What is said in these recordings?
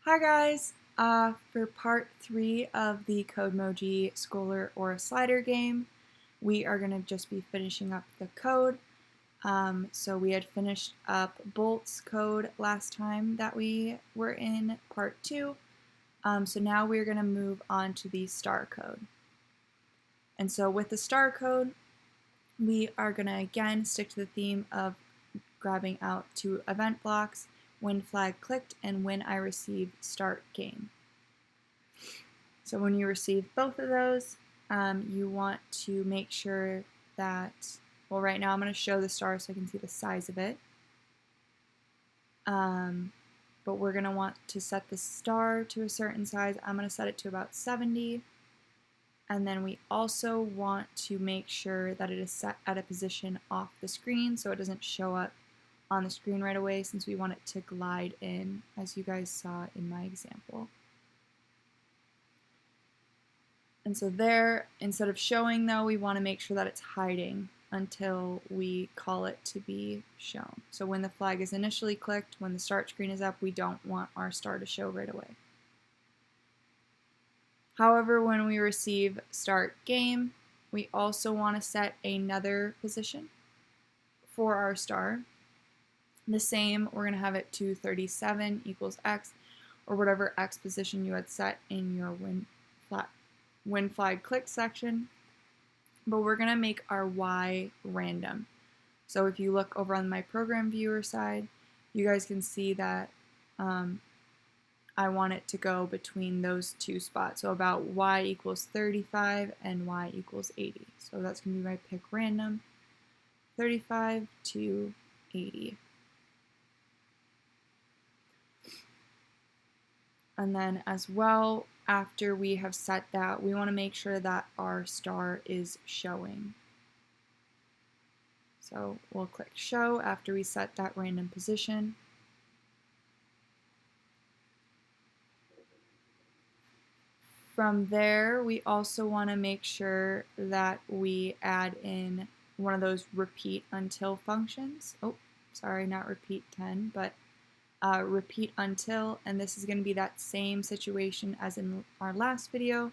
Hi guys! For part 3 of the Codemoji Scholar or Slider game, we are going to just be finishing up the code. So we had finished up Bolt's code last time that we were in part 2. So now we're going to move on to the star code. And so with the star code, we are going to again stick to the theme of grabbing out 2 event blocks, when flag clicked and when I receive start game. So when you receive both of those, you want to make sure that, well, right now I'm going to show the star so I can see the size of it. But we're going to want to set the star to a certain size. I'm going to set it to about 70. And then we also want to make sure that it is set at a position off the screen so it doesn't show up on the screen right away, since we want it to glide in, as you guys saw in my example. And so there, instead of showing though, we want to make sure that it's hiding until we call it to be shown. So when the flag is initially clicked, when the start screen is up, we don't want our star to show right away. However, when we receive start game, we also want to set another position for our star. The same, we're going to have it to 37 equals x, or whatever x position you had set in your when flag click section, but we're going to make our y random. So if you look over on my program viewer side, you guys can see that I want it to go between those 2 spots, so about y equals 35 and y equals 80. So that's going to be my pick random, 35 to 80. And then as well, after we have set that, we want to make sure that our star is showing. So we'll click show after we set that random position. From there, we also want to make sure that we add in one of those repeat until functions. Oh, sorry, not repeat 10, but repeat until, and this is going to be that same situation as in our last video,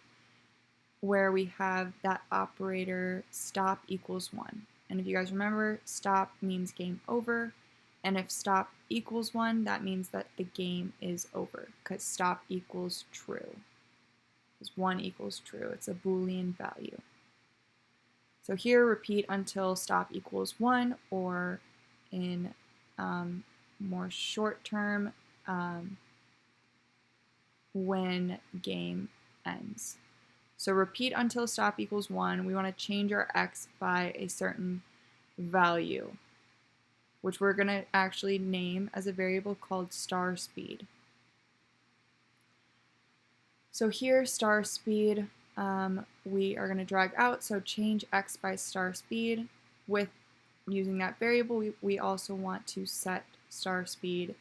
where we have that operator stop equals 1. And if you guys remember, stop means game over, and if stop equals 1, that means that the game is over, because stop equals true. Because 1 equals true. It's a Boolean value. So here, repeat until stop equals 1, or in more short term, when game ends. So repeat until stop equals 1. We want to change our x by a certain value, which we're going to actually name as a variable called star speed. So here, star speed, we are going to drag out, so change x by star speed. With using that variable, we also want to set star speed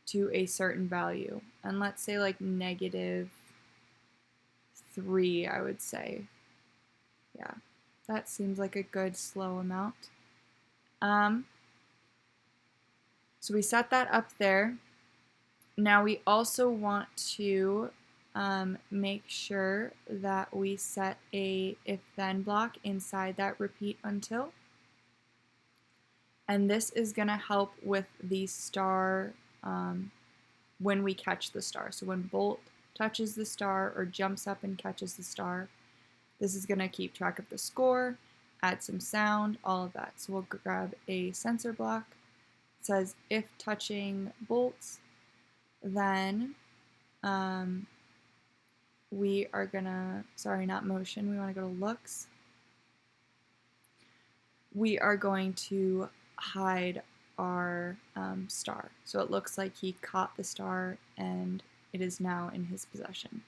to a certain value. And let's say like -3, I would say. Yeah, that seems like a good slow amount. So we set that up there. Now we also want to make sure that we set a if-then block inside that repeat until. And this is going to help with the star when we catch the star. So when Bolt touches the star or jumps up and catches the star, this is going to keep track of the score, add some sound, all of that. So we'll grab a sensor block. It says if touching bolts, then we are gonna, sorry, not motion, we want to go to looks. We are going to hide our star. So it looks like he caught the star and it is now in his possession,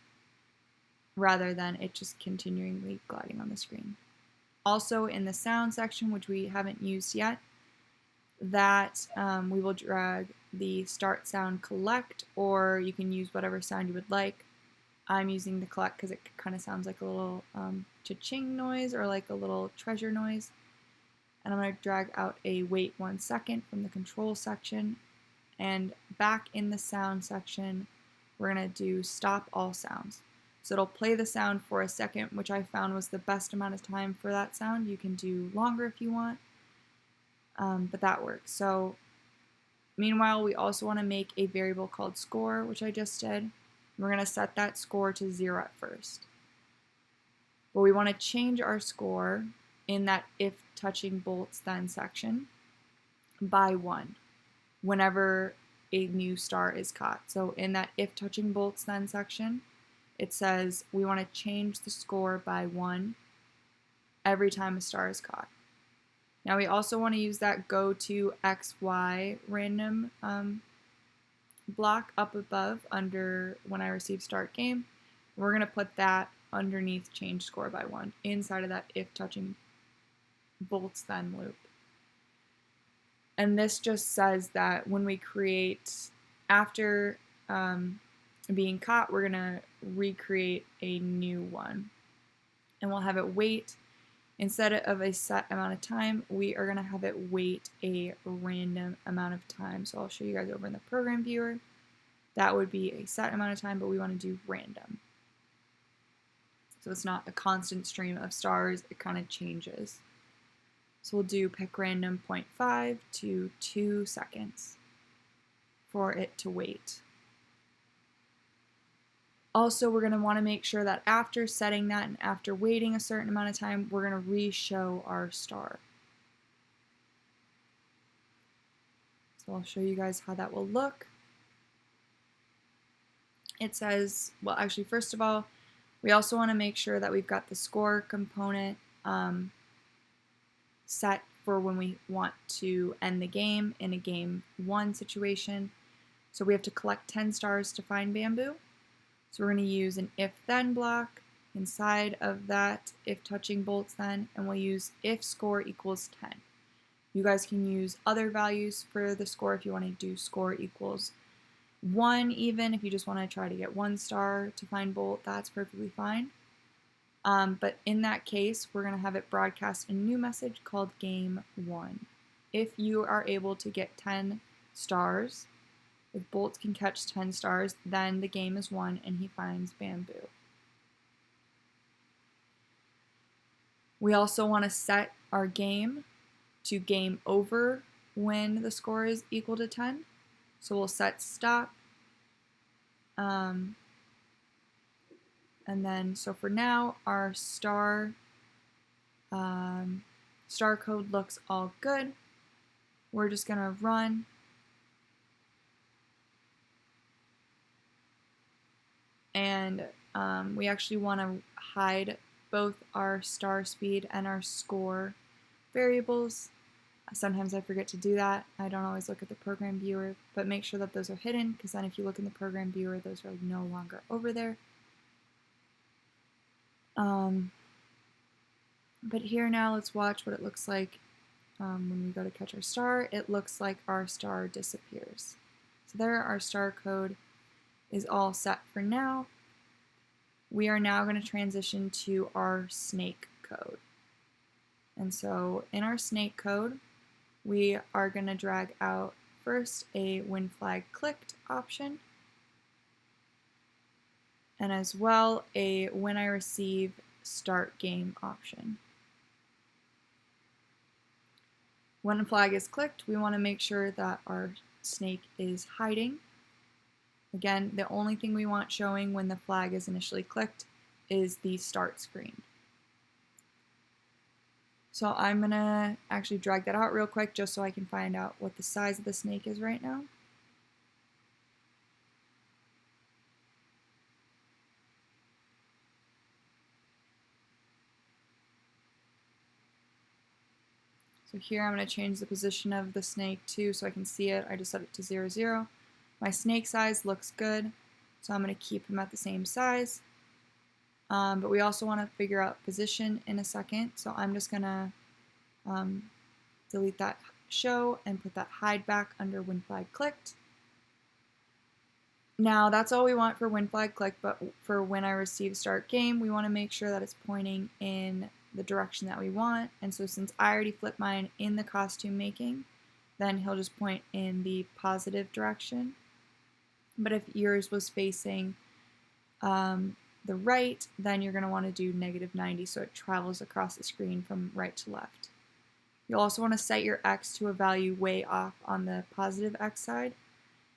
rather than it just continually gliding on the screen. Also in the sound section, which we haven't used yet, that we will drag the start sound collect, or you can use whatever sound you would like. I'm using the collect because it kind of sounds like a little cha-ching noise or like a little treasure noise. And I'm going to drag out a wait 1 second from the control section. And back in the sound section, we're going to do stop all sounds. So it'll play the sound for a second, which I found was the best amount of time for that sound. You can do longer if you want, but that works. So meanwhile, we also want to make a variable called score, which I just did. We're going to set that score to 0 at first. But we want to change our score in that if touching bolts then section by 1 whenever a new star is caught. So in that if touching bolts then section, it says we want to change the score by 1 every time a star is caught. Now we also want to use that go to XY random block up above under when I receive start game. We're going to put that underneath change score by 1 inside of that if touching bolts then loop. And this just says that when we create, after being caught, we're going to recreate a new one. And we'll have it wait, instead of a set amount of time, we are going to have it wait a random amount of time. So I'll show you guys over in the program viewer. That would be a set amount of time, but we want to do random. So it's not a constant stream of stars, it kind of changes. So we'll do pick random 0.5 to 2 seconds for it to wait. Also, we're going to want to make sure that after setting that and after waiting a certain amount of time, we're going to re-show our star. So I'll show you guys how that will look. It says, well, actually, first of all, we also want to make sure that we've got the score component set for when we want to end the game in a game 1 situation. So we have to collect 10 stars to find bamboo. So we're going to use an if-then block inside of that if touching bolts then, and we'll use if score equals 10. You guys can use other values for the score if you want to do score equals 1 even. If you just want to try to get 1 star to find bolt, that's perfectly fine. But in that case, we're going to have it broadcast a new message called game 1. If you are able to get 10 stars, if Bolt can catch 10 stars, then the game is won and he finds bamboo. We also want to set our game to game over when the score is equal to 10. So we'll set stop. And then, so for now, our star code looks all good. We're just going to run. And we actually want to hide both our star speed and our score variables. Sometimes I forget to do that. I don't always look at the program viewer, but make sure that those are hidden, because then if you look in the program viewer, those are no longer over there. But here now, let's watch what it looks like when we go to catch our star. It looks like our star disappears. So there, our star code is all set for now. We are now going to transition to our snake code. And so in our snake code, we are going to drag out first a when flag clicked option, and as well a when I receive start game option. When a flag is clicked, we want to make sure that our snake is hiding. Again, the only thing we want showing when the flag is initially clicked is the start screen. So I'm going to actually drag that out real quick just so I can find out what the size of the snake is right now. So here I'm going to change the position of the snake too so I can see it. I just set it to 0, 0. My snake size looks good, so I'm going to keep him at the same size. But we also want to figure out position in a second, so I'm just going to delete that show and put that hide back under when flag clicked. Now that's all we want for when flag clicked, but for when I receive start game, we want to make sure that it's pointing in the direction that we want. And so since I already flipped mine in the costume making, then he'll just point in the positive direction. But if yours was facing the right, then you're going to want to do -90 so it travels across the screen from right to left. You'll also want to set your x to a value way off on the positive x side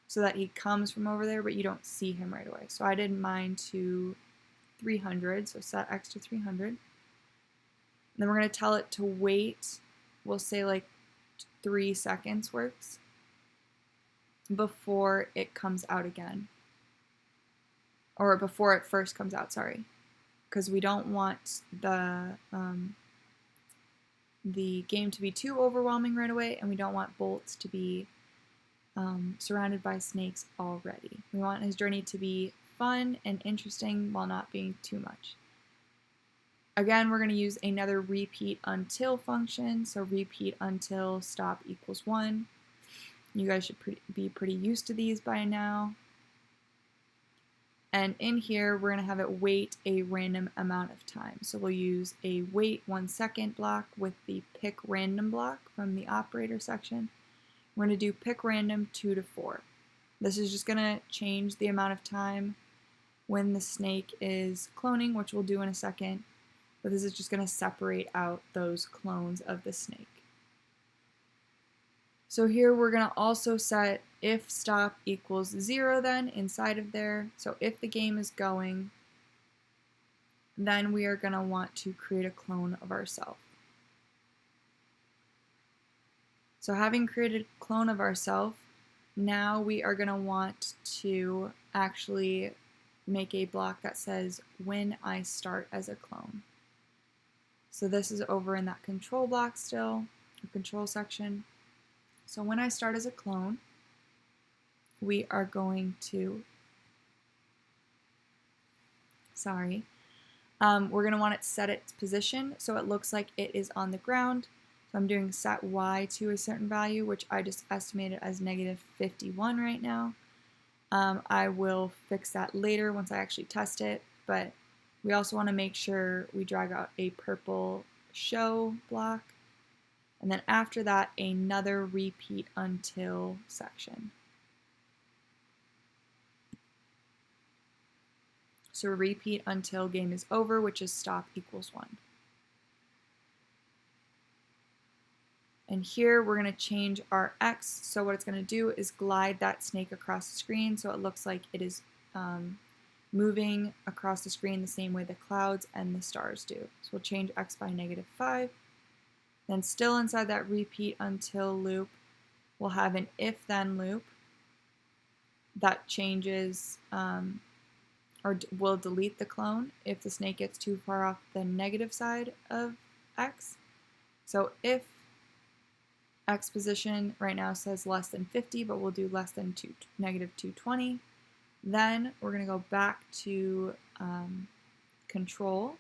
so that he comes from over there, but you don't see him right away. So I did mine to 300, so set x to 300. And then we're going to tell it to wait, we'll say like 3 seconds works, before it comes out again. Or before it first comes out, sorry. Because we don't want the game to be too overwhelming right away, and we don't want Bolts to be surrounded by snakes already. We want his journey to be fun and interesting while not being too much. Again, we're going to use another repeat until function, so repeat until stop equals 1. You guys should be pretty used to these by now. And in here, we're going to have it wait a random amount of time. So we'll use a wait 1 second block with the pick random block from the operator section. We're going to do pick random 2 to 4. This is just going to change the amount of time when the snake is cloning, which we'll do in a second. But this is just going to separate out those clones of the snake. So here we're going to also set if stop equals 0 then inside of there. So if the game is going, then we are going to want to create a clone of ourselves. So having created a clone of ourselves, now we are going to want to actually make a block that says when I start as a clone. So this is over in that control block still, the control section. So when I start as a clone, we are going to, we're going to want it set its position so it looks like it is on the ground. So I'm doing set y to a certain value, which I just estimated as -51 right now. I will fix that later once I actually test it, but we also want to make sure we drag out a purple show block. And then after that, another repeat until section. So repeat until game is over, which is stop equals 1. And here we're going to change our X. So what it's going to do is glide that snake across the screen so it looks like it is moving across the screen the same way the clouds and the stars do. So we'll change X by -5. Then still inside that repeat until loop, we'll have an if-then loop that changes or will delete the clone if the snake gets too far off the negative side of X. So if X position right now says less than 50, but we'll do less than -220, then we're going to go back to control.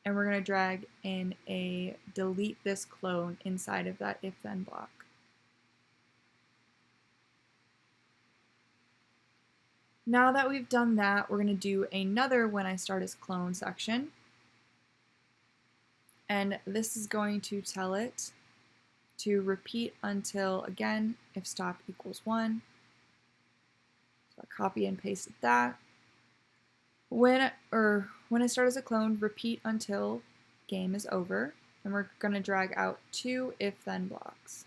And we're going to drag in a delete this clone inside of that if-then block. Now that we've done that, we're going to do another when I start as clone section. And this is going to tell it to repeat until, again, if stop equals 1. So I copy and pasted that. When I start as a clone, repeat until game is over, and we're going to drag out 2 if-then blocks.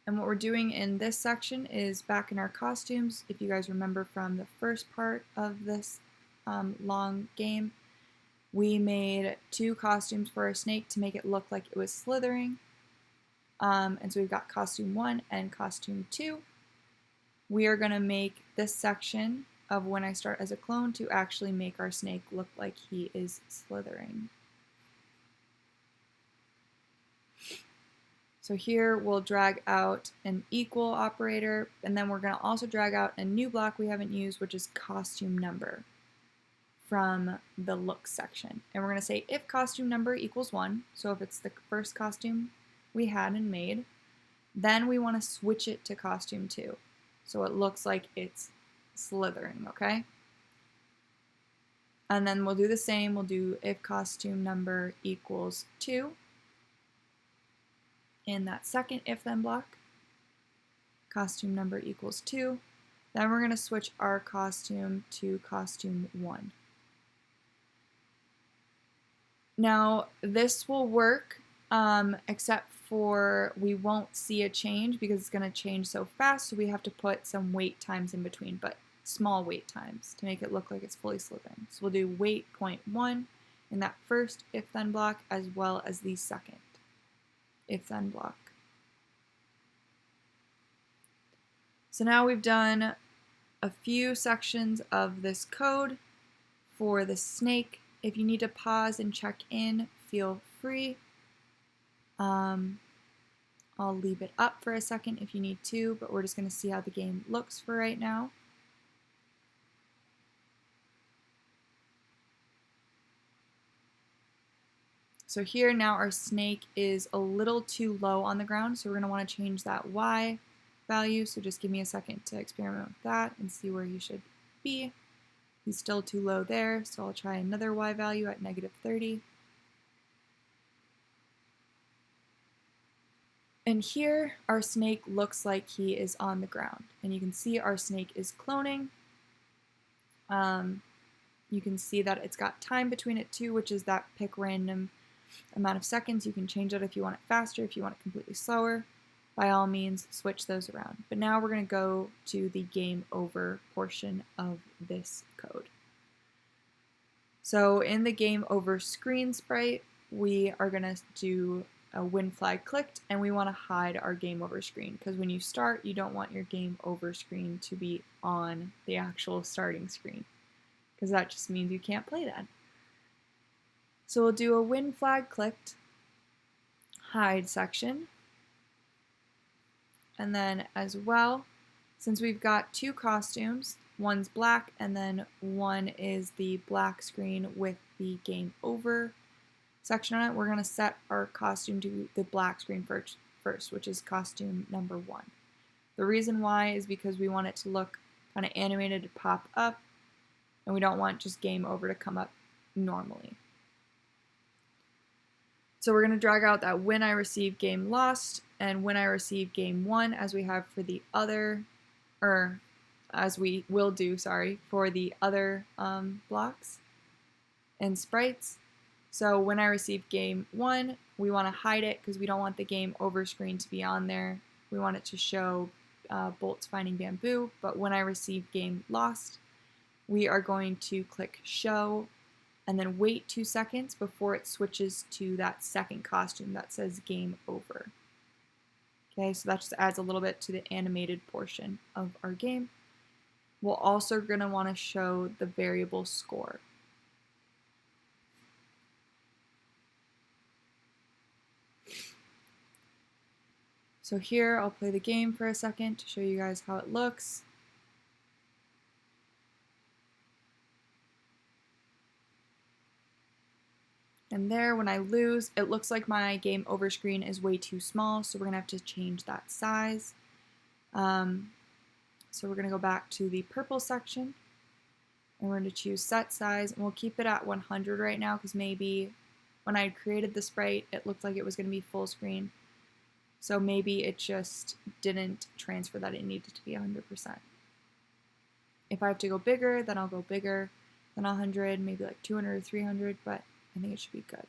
And what we're doing in this section is back in our costumes. If you guys remember from the first part of this long game, we made 2 costumes for our snake to make it look like it was slithering. And so we've got costume 1 and costume 2. We are going to make this section of when I start as a clone to actually make our snake look like he is slithering. So here we'll drag out an equal operator, and then we're going to also drag out a new block we haven't used, which is costume number from the look section. And we're going to say if costume number equals 1, so if it's the first costume we had and made, then we want to switch it to costume 2. So it looks like it's slithering, okay? And then we'll do the same. We'll do if costume number equals 2 in that second if-then block. costume number equals 2. Then we're going to switch our costume to costume 1. Now this will work, except for we won't see a change because it's going to change so fast, so we have to put some wait times in between, but small wait times to make it look like it's fully slipping. So we'll do wait 0.1 in that first if-then block as well as the second if-then block. So now we've done a few sections of this code for the snake. If you need to pause and check in, feel free. I'll leave it up for a second if you need to, but we're just going to see how the game looks for right now. So here now our snake is a little too low on the ground, so we're going to want to change that Y value. So just give me a second to experiment with that and see where he should be. He's still too low there, so I'll try another Y value at -30. And here our snake looks like he is on the ground, and you can see our snake is cloning. You can see that it's got time between it too, which is that pick random amount of seconds. You can change that if you want it faster, if you want it completely slower. By all means, switch those around. But now we're going to go to the game over portion of this code. So in the game over screen sprite, we are going to do a win flag clicked, and we want to hide our game over screen, because when you start, you don't want your game over screen to be on the actual starting screen, because that just means you can't play that. So we'll do a win flag clicked hide section. And then as well, since we've got two costumes, one's black and then one is the black screen with the game over section on it, we're going to set our costume to the black screen first, which is costume number 1. The reason why is because we want it to look kind of animated to pop up, and we don't want just game over to come up normally. So we're going to drag out that when I receive game lost and when I receive game won, as we have for the other, or as we will do, sorry, for the other blocks and sprites. So when I receive game 1, we want to hide it because we don't want the game over screen to be on there. We want it to show bolts finding bamboo. But when I receive game lost, we are going to click show and then wait 2 seconds before it switches to that second costume that says game over. Okay, so that just adds a little bit to the animated portion of our game. We're also going to want to show the variable score. So here I'll play the game for a second to show you guys how it looks. And there, when I lose, it looks like my game over screen is way too small, so we're going to have to change that size. So we're going to go back to the purple section, and we're going to choose set size, and we'll keep it at 100 right now, because maybe when I created the sprite, it looked like it was going to be full screen. So maybe it just didn't transfer that it needed to be 100%. If I have to go bigger, then I'll go bigger than 100, maybe like 200 or 300, but I think it should be good.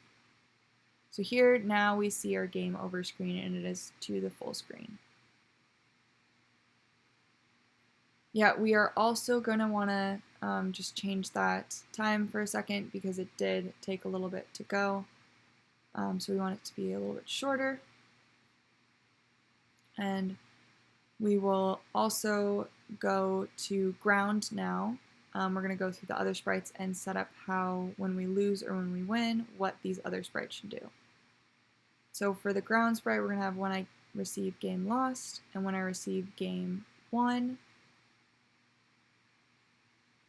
So here now we see our game over screen, and it is to the full screen. Yeah, we are also going to want to just change that time for a second because it did take a little bit to go. So we want it to be a little bit shorter. And we will also go to ground now. We're going to go through the other sprites and set up how, when we lose or when we win, what these other sprites should do. So for the ground sprite, we're going to have when I receive game lost and when I receive game won.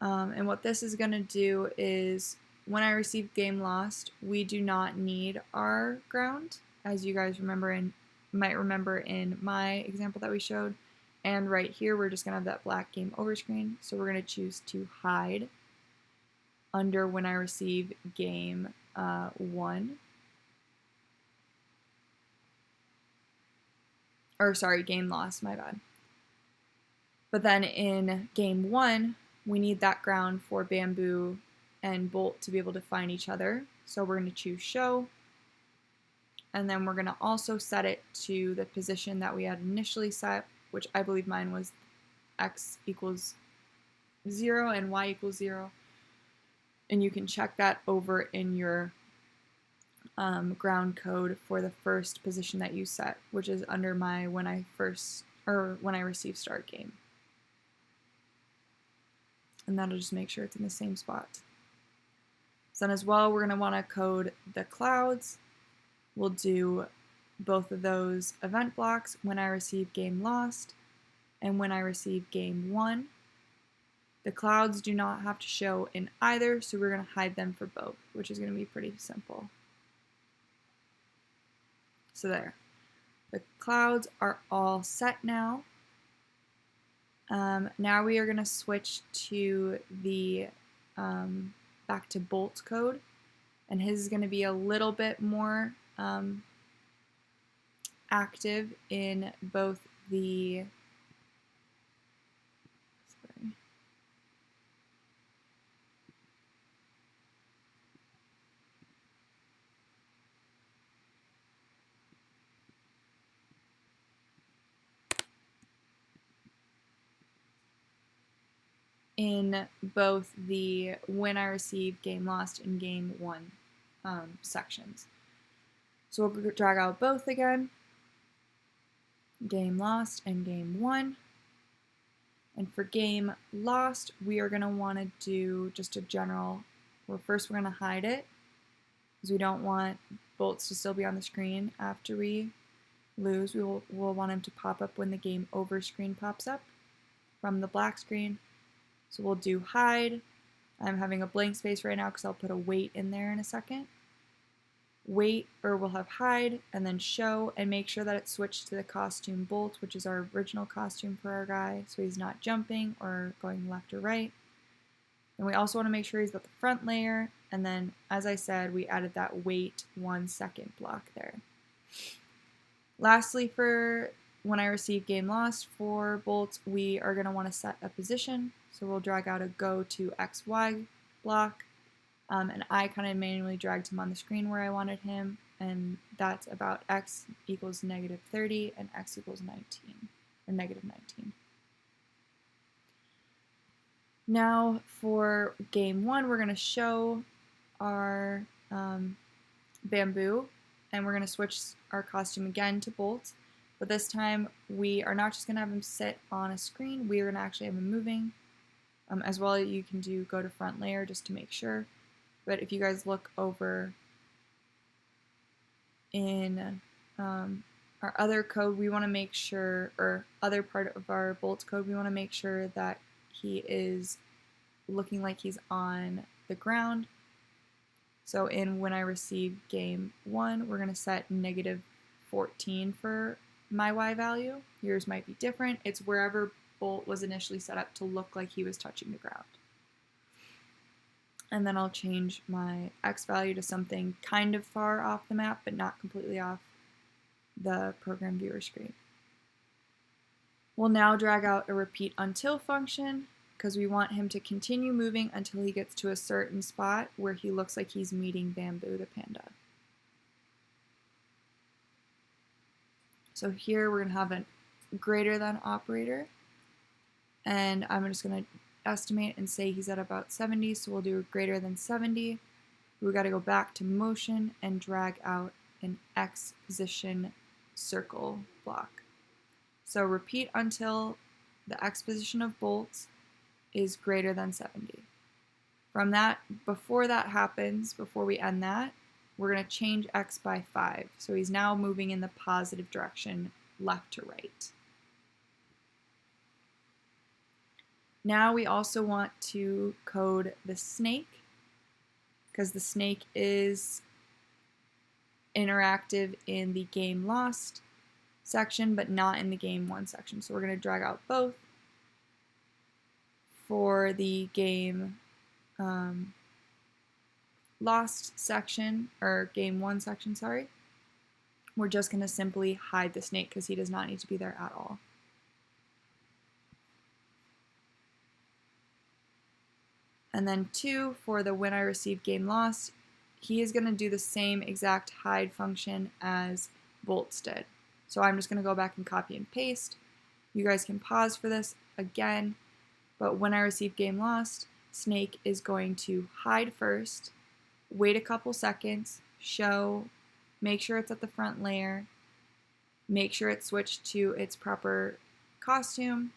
And what this is going to do is when I receive game lost, we do not need our ground, as you guys might remember in my example that we showed. And right here, we're just going to have that black game over screen. So we're going to choose to hide under when I receive game 1. Or sorry, game loss, my bad. But then in game 1, we need that ground for Bamboo and Bolt to be able to find each other. So we're going to choose show. And then we're going to also set it to the position that we had initially set, which I believe mine was x equals 0 and y equals 0. And you can check that over in your ground code for the first position that you set, which is under my when I receive start game. And that'll just make sure it's in the same spot. So then as well, we're going to want to code the clouds. We'll do both of those event blocks when I receive game lost and when I receive game won. The clouds do not have to show in either, so we're going to hide them for both, which is going to be pretty simple. So there. The clouds are all set now. Now we are going to switch to the back to Bolt code, and his is going to be a little bit more active in both the when I receive game lost and game won sections. So we'll drag out both again, game lost and game won. And for game lost, we are going to want to do just a general, well, first we're going to hide it, because we don't want bolts to still be on the screen after we lose. We'll want them to pop up when the game over screen pops up from the black screen. So we'll do hide. I'm having a blank space right now because I'll put a wait in there in a second. Wait, or we'll have hide, and then show, and make sure that it's switched to the costume Bolt, which is our original costume for our guy, so he's not jumping or going left or right. And we also want to make sure he's got the front layer, and then, as I said, we added that wait 1 second block there. Lastly, for when I receive game lost for Bolt, we are going to want to set a position, so we'll drag out a go to XY block. And I kind of manually dragged him on the screen where I wanted him, and that's about x equals -30 and x equals 19, or -19. Now for game 1, we're going to show our Bamboo, and we're going to switch our costume again to Bolt, but this time we are not just going to have him sit on a screen, we are going to actually have him moving. As well, you can do go to front layer just to make sure. But if you guys look over in our other code, we want to make sure, or other part of our Bolt code, we want to make sure that he is looking like he's on the ground. So in when I receive game 1, we're going to set -14 for my Y value. Yours might be different. It's wherever Bolt was initially set up to look like he was touching the ground. And then I'll change my X value to something kind of far off the map, but not completely off the program viewer screen. We'll now drag out a repeat until function, because we want him to continue moving until he gets to a certain spot where he looks like he's meeting Bamboo the panda. So here we're going to have a greater than operator, and I'm just going to estimate and say he's at about 70, so we'll do greater than 70. We got to go back to motion and drag out an X position circle block. So repeat until the X position of Bolt is greater than 70. From that, before that happens, before we end that, we're going to change X by 5. So he's now moving in the positive direction, left to right. Now we also want to code the snake, because the snake is interactive in the game lost section, but not in the game won section. So we're going to drag out both. For the game lost section, or game won section, sorry, we're just going to simply hide the snake because he does not need to be there at all. And then 2 for the when I receive game lost, he is going to do the same exact hide function as bolts did. So I'm just going to go back and copy and paste. You guys can pause for this again, but when I receive game lost, Snake is going to hide first, wait a couple seconds, show, make sure it's at the front layer, make sure it's switched to its proper costume,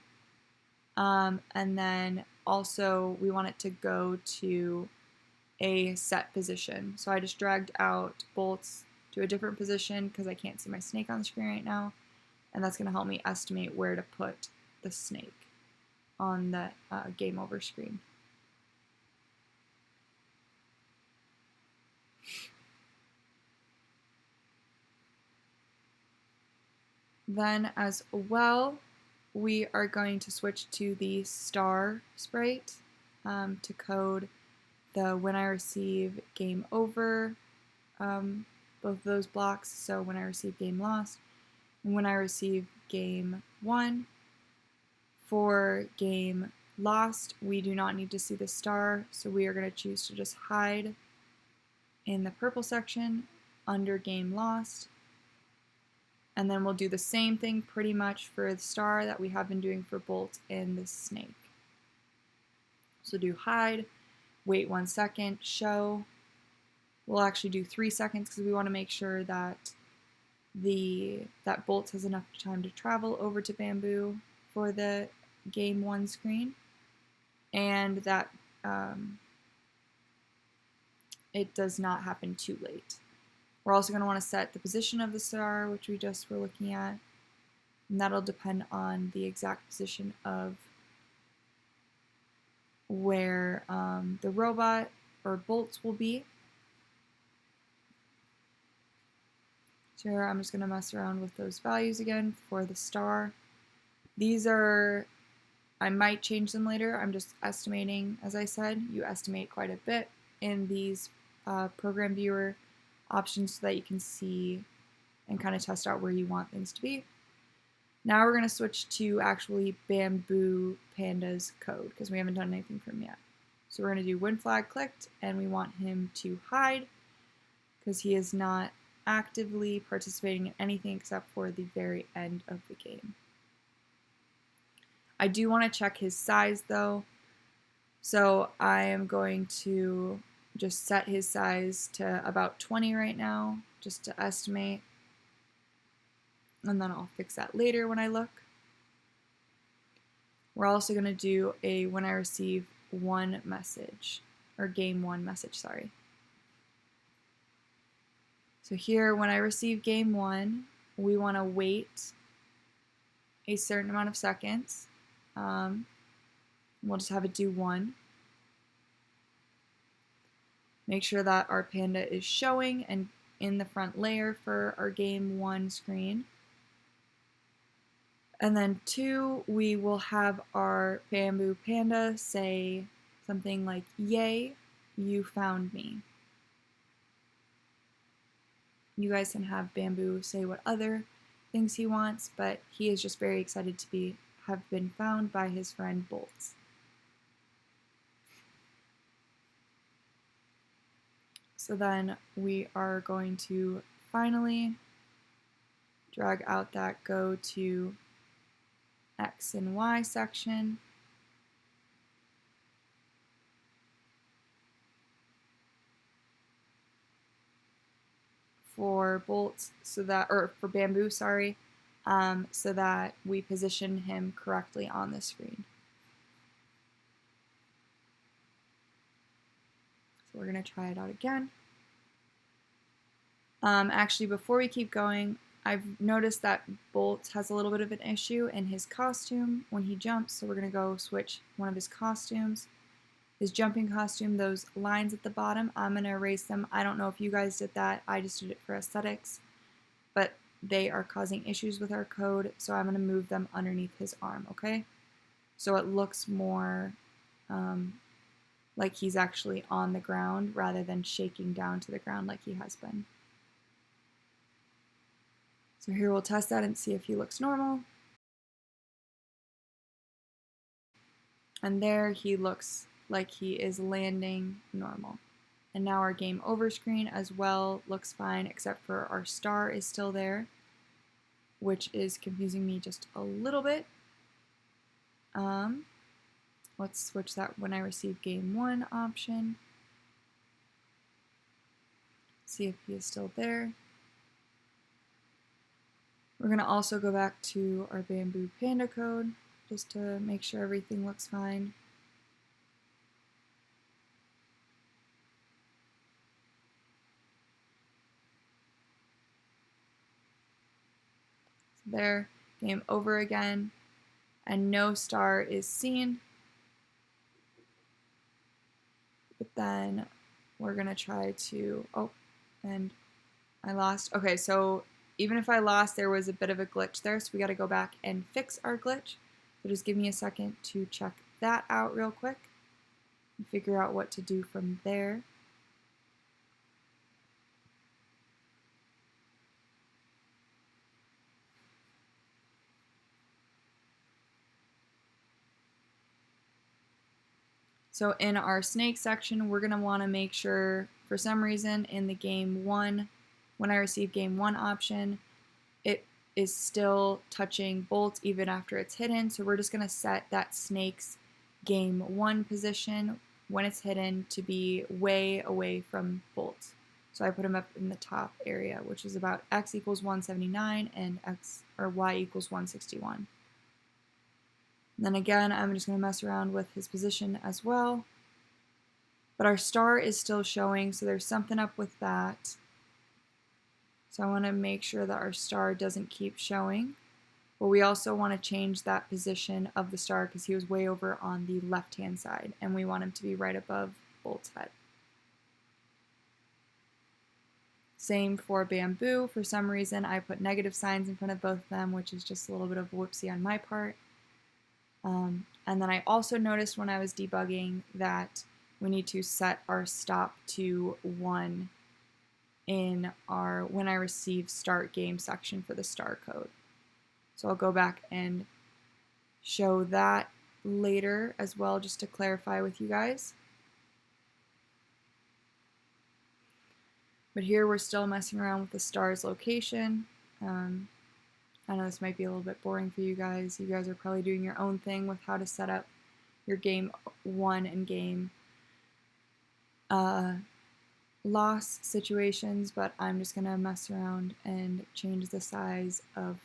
and then also we want it to go to a set position. So I just dragged out bolts to a different position because I can't see my snake on the screen right now, and that's going to help me estimate where to put the snake on the game over screen. Then as well, we are going to switch to the star sprite to code the when I receive game over, both of those blocks. So when I receive game lost and when I receive game won. For game lost, we do not need to see the star, so we are going to choose to just hide in the purple section under game lost. And then we'll do the same thing pretty much for the star that we have been doing for bolt and the snake. So do hide, wait 1 second, show. We'll actually do 3 seconds because we want to make sure that that bolt has enough time to travel over to bamboo for the game 1 screen, and that it does not happen too late. We're also going to want to set the position of the star, which we just were looking at, and that'll depend on the exact position of where the robot or bolts will be. So here I'm just going to mess around with those values again for the star. These are, I might change them later. I'm just estimating, as I said. You estimate quite a bit in these program viewer options so that you can see and kind of test out where you want things to be. Now we're going to switch to actually Bamboo Pandas code because we haven't done anything for him yet. So we're going to do when flag clicked, and we want him to hide because he is not actively participating in anything except for the very end of the game. I do want to check his size though, so I am going to just set his size to about 20 right now, just to estimate, and then I'll fix that later when I look. We're also going to do a when I receive one message, or game 1 message, sorry. So here, when I receive game 1, we want to wait a certain amount of seconds. We'll just have it do 1. Make sure that our panda is showing and in the front layer for our game 1 screen. And then 2, we will have our bamboo panda say something like, "Yay, you found me." You guys can have bamboo say what other things he wants, but he is just very excited to have been found by his friend Bolts. So then we are going to finally drag out that go to X and Y section. For bolts, so that, or for bamboo, sorry, so that we position him correctly on the screen. So we're going to try it out again. Actually, before we keep going, I've noticed that Bolt has a little bit of an issue in his costume when he jumps, so we're going to go switch one of his costumes. His jumping costume, those lines at the bottom, I'm going to erase them. I don't know if you guys did that. I just did it for aesthetics. But they are causing issues with our code, so I'm going to move them underneath his arm, okay? So it looks more like he's actually on the ground rather than shaking down to the ground like he has been. So here we'll test that and see if he looks normal. And there he looks like he is landing normal. And now our game over screen as well looks fine, except for our star is still there, which is confusing me just a little bit. Let's switch that when I receive game 1 option. See if he is still there. We're going to also go back to our Bamboo Panda code just to make sure everything looks fine. There, game over again, and no star is seen. But then we're gonna try to, oh, and I lost. Okay, so even if I lost, there was a bit of a glitch there, so we gotta go back and fix our glitch. So just give me a second to check that out real quick and figure out what to do from there. So in our snake section, we're going to want to make sure, for some reason, in the game 1, when I receive game 1 option, it is still touching bolts even after it's hidden. So we're just going to set that snake's game 1 position when it's hidden to be way away from bolts. So I put him up in the top area, which is about x equals 179 and y equals 161. And then again, I'm just going to mess around with his position as well. But our star is still showing, so there's something up with that. So I want to make sure that our star doesn't keep showing. But we also want to change that position of the star because he was way over on the left-hand side, and we want him to be right above Bolt's head. Same for Bamboo. For some reason, I put negative signs in front of both of them, which is just a little bit of a whoopsie on my part. And then I also noticed when I was debugging that we need to set our stop to 1 in our when I receive start game section for the star code. So I'll go back and show that later as well, just to clarify with you guys. But here we're still messing around with the star's location. I know this might be a little bit boring for you guys. You guys are probably doing your own thing with how to set up your game 1 and game loss situations, but I'm just going to mess around and change the size of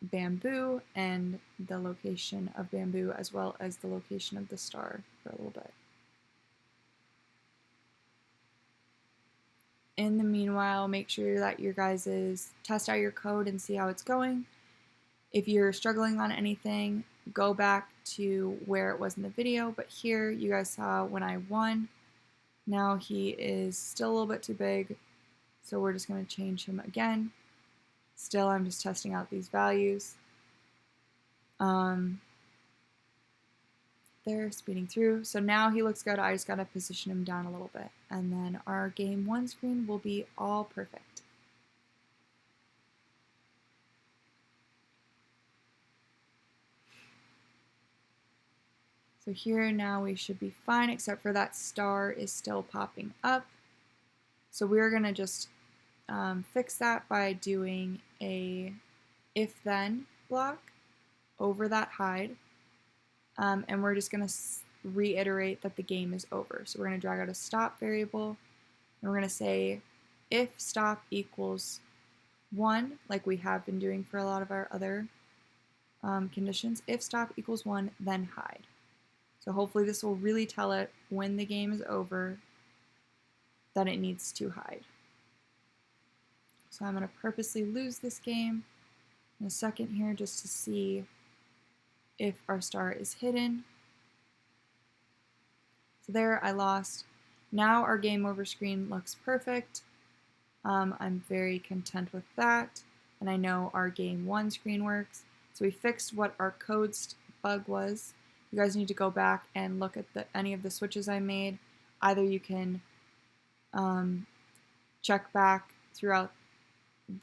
Bamboo and the location of Bamboo as well as the location of the star for a little bit. In the meanwhile, make sure that your guys' test out your code and see how it's going. If you're struggling on anything, go back to where it was in the video, but here you guys saw when I won. Now he is still a little bit too big, so we're just going to change him again. Still, I'm just testing out these values. They're speeding through, so now he looks good. I just got to position him down a little bit, and then our game 1 screen will be all perfect. So here now we should be fine, except for that star is still popping up. So we're going to just fix that by doing a if-then block over that hide. And we're just going to reiterate that the game is over. So we're going to drag out a stop variable, and we're going to say if stop equals 1, like we have been doing for a lot of our other conditions. If stop equals 1, then hide. So hopefully this will really tell it when the game is over that it needs to hide. So I'm going to purposely lose this game in a second here just to see if our star is hidden. So there, I lost. Now our game over screen looks perfect. I'm very content with that, and I know our game 1 screen works. So we fixed what our code bug was. You guys need to go back and look at any of the switches I made. Either you can check back throughout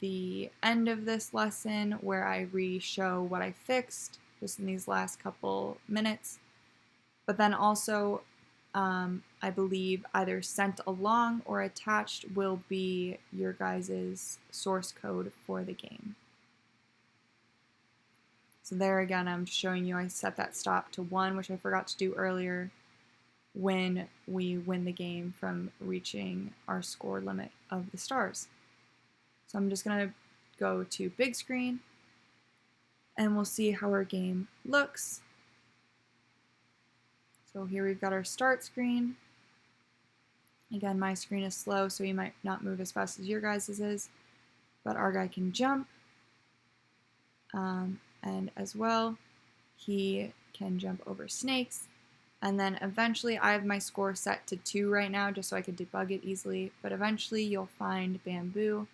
the end of this lesson where I re-show what I fixed just in these last couple minutes. But then also I believe either sent along or attached will be your guys' source code for the game. So there again, I'm just showing you I set that stop to 1, which I forgot to do earlier when we win the game from reaching our score limit of the stars. So I'm just going to go to big screen and we'll see how our game looks. So here we've got our start screen. Again, my screen is slow, so he might not move as fast as your guys' is, but our guy can jump. And as well, he can jump over snakes. And then eventually, I have my score set to 2 right now, just so I could debug it easily. But eventually, you'll find bamboo,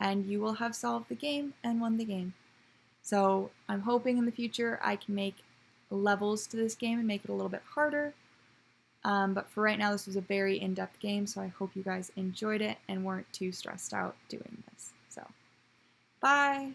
and you will have solved the game and won the game. So I'm hoping in the future I can make levels to this game and make it a little bit harder. But for right now, this was a very in-depth game, so I hope you guys enjoyed it and weren't too stressed out doing this. So, bye!